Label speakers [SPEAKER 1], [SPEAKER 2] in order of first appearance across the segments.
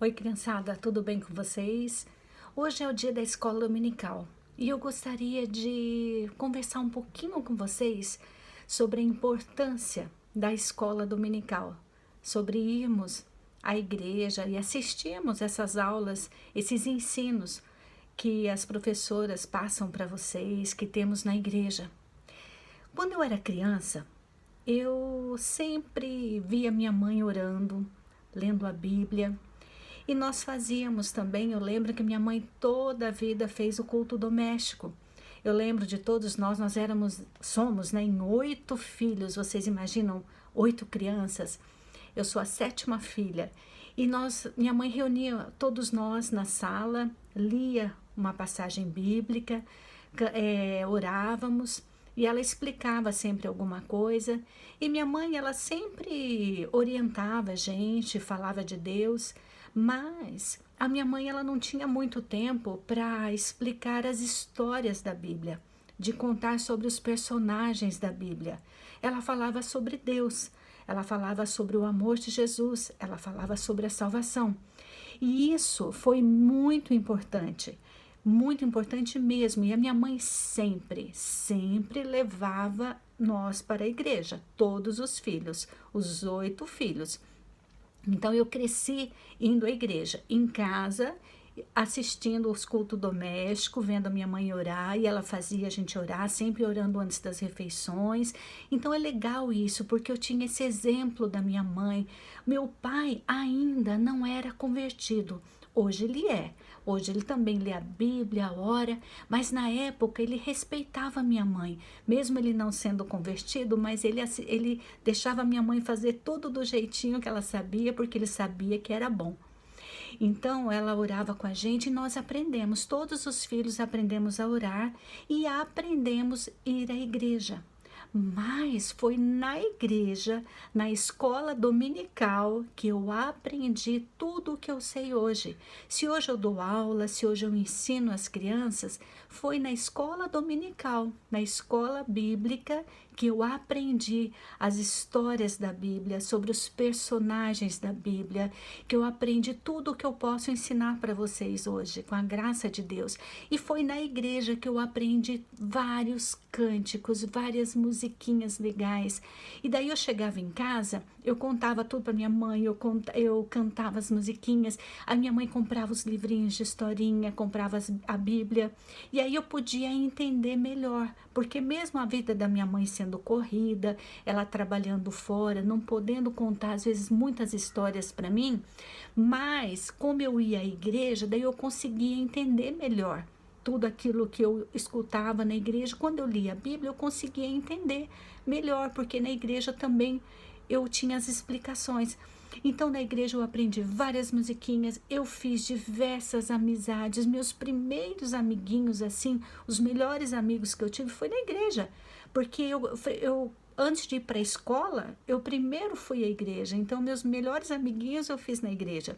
[SPEAKER 1] Oi, criançada, tudo bem com vocês? Hoje é o dia da escola dominical e eu gostaria de conversar um pouquinho com vocês sobre a importância da escola dominical, sobre irmos à igreja e assistirmos essas aulas, esses ensinos que as professoras passam para vocês, que temos na igreja. Quando eu era criança, eu sempre via minha mãe orando, lendo a Bíblia. E nós fazíamos também, eu lembro que minha mãe toda a vida fez o culto doméstico. Eu lembro de todos nós somos, né, em 8 filhos, vocês imaginam, 8 crianças. Eu sou a 7ª filha. E minha mãe reunia todos nós na sala, lia uma passagem bíblica, orávamos e ela explicava sempre alguma coisa. E minha mãe, ela sempre orientava a gente, falava de Deus, mas a minha mãe, ela não tinha muito tempo para explicar as histórias da Bíblia, de contar sobre os personagens da Bíblia. Ela falava sobre Deus, ela falava sobre o amor de Jesus, ela falava sobre a salvação. E isso foi muito importante mesmo. E a minha mãe sempre levava nós para a igreja, todos os filhos, os 8 filhos. Então eu cresci indo à igreja, em casa, assistindo os cultos domésticos, vendo a minha mãe orar, e ela fazia a gente orar, sempre orando antes das refeições. Então é legal isso, porque eu tinha esse exemplo da minha mãe. Meu pai ainda não era convertido. Hoje ele é. Hoje ele também lê a Bíblia, ora, mas na época ele respeitava minha mãe, mesmo ele não sendo convertido, mas ele deixava minha mãe fazer tudo do jeitinho que ela sabia, porque ele sabia que era bom. Então ela orava com a gente e nós aprendemos, todos os filhos aprendemos a orar e aprendemos a ir à igreja. Mas foi na igreja, na escola dominical, que eu aprendi tudo o que eu sei hoje. Se hoje eu dou aula, se hoje eu ensino as crianças, foi na escola dominical, na escola bíblica, que eu aprendi as histórias da Bíblia, sobre os personagens da Bíblia, que eu aprendi tudo o que eu posso ensinar para vocês hoje, com a graça de Deus. E foi na igreja que eu aprendi vários cânticos, várias musiquinhas legais. E daí eu chegava em casa, eu contava tudo para minha mãe, eu cantava as musiquinhas, a minha mãe comprava os livrinhos de historinha, comprava a Bíblia, e aí eu podia entender melhor, porque mesmo a vida da minha mãe sendo corrida, ela trabalhando fora, não podendo contar às vezes muitas histórias para mim, mas como eu ia à igreja, daí eu conseguia entender melhor tudo aquilo que eu escutava na igreja. Quando eu lia a Bíblia, eu conseguia entender melhor, porque na igreja também eu tinha as explicações. Então, na igreja eu aprendi várias musiquinhas, eu fiz diversas amizades, meus primeiros amiguinhos, assim, os melhores amigos que eu tive foi na igreja, porque eu antes de ir para a escola, eu primeiro fui à igreja, então meus melhores amiguinhos eu fiz na igreja.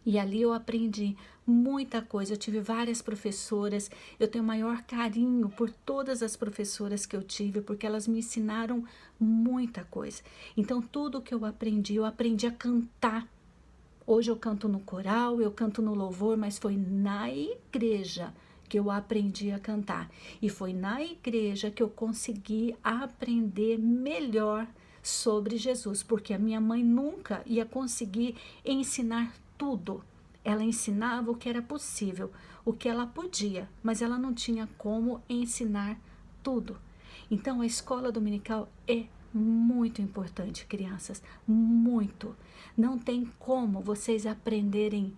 [SPEAKER 1] E ali eu aprendi muita coisa. Eu tive várias professoras. Eu tenho o maior carinho por todas as professoras que eu tive, porque elas me ensinaram muita coisa. Então, tudo que eu aprendi a cantar. Hoje eu canto no coral, eu canto no louvor, mas foi na igreja que eu aprendi a cantar. E foi na igreja que eu consegui aprender melhor sobre Jesus, porque a minha mãe nunca ia conseguir ensinar tudo. Ela ensinava o que era possível, o que ela podia, mas ela não tinha como ensinar tudo. Então a escola dominical é muito importante, crianças, muito. Não tem como vocês aprenderem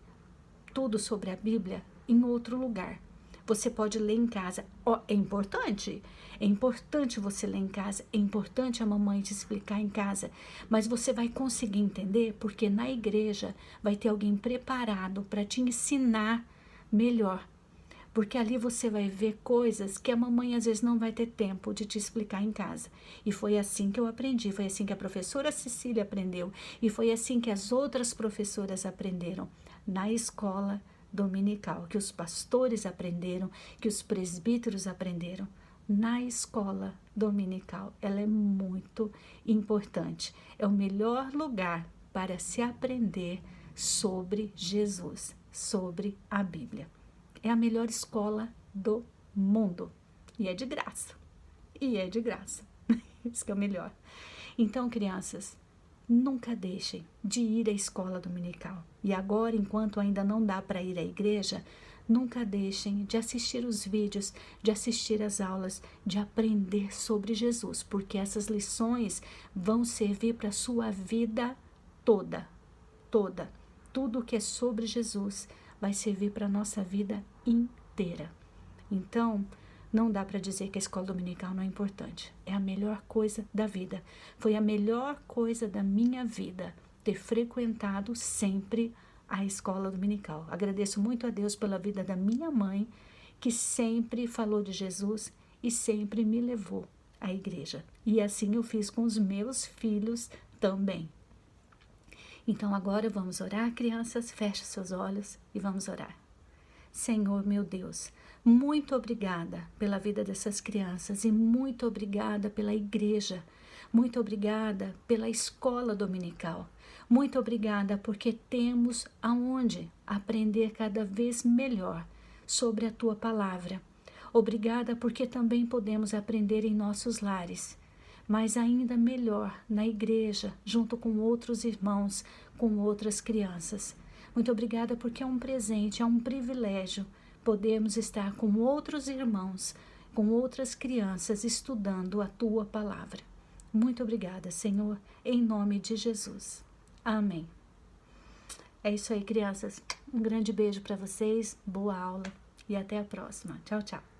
[SPEAKER 1] tudo sobre a Bíblia em outro lugar. Você pode ler em casa. É importante você ler em casa, é importante a mamãe te explicar em casa, mas você vai conseguir entender porque na igreja vai ter alguém preparado para te ensinar melhor. Porque ali você vai ver coisas que a mamãe às vezes não vai ter tempo de te explicar em casa. E foi assim que eu aprendi, foi assim que a professora Cecília aprendeu, e foi assim que as outras professoras aprenderam na escola dominical, que os pastores aprenderam, que os presbíteros aprenderam. Na escola dominical, ela é muito importante. É o melhor lugar para se aprender sobre Jesus, sobre a Bíblia. É a melhor escola do mundo. E é de graça. E é de graça. Isso que é o melhor. Então, crianças, nunca deixem de ir à escola dominical. E agora, enquanto ainda não dá para ir à igreja, nunca deixem de assistir os vídeos, de assistir as aulas, de aprender sobre Jesus, porque essas lições vão servir para a sua vida toda, toda. Tudo que é sobre Jesus vai servir para a nossa vida inteira. Então, não dá para dizer que a escola dominical não é importante. É a melhor coisa da vida. Foi a melhor coisa da minha vida ter frequentado sempre a escola dominical. Agradeço muito a Deus pela vida da minha mãe, que sempre falou de Jesus e sempre me levou à igreja. E assim eu fiz com os meus filhos também. Então agora vamos orar, crianças. Feche seus olhos e vamos orar. Senhor, meu Deus, muito obrigada pela vida dessas crianças e muito obrigada pela igreja. Muito obrigada pela escola dominical. Muito obrigada porque temos aonde aprender cada vez melhor sobre a tua palavra. Obrigada porque também podemos aprender em nossos lares, mas ainda melhor na igreja, junto com outros irmãos, com outras crianças. Muito obrigada porque é um presente, é um privilégio podermos estar com outros irmãos, com outras crianças estudando a tua palavra. Muito obrigada, Senhor, em nome de Jesus. Amém. É isso aí, crianças. Um grande beijo para vocês, boa aula e até a próxima. Tchau, tchau.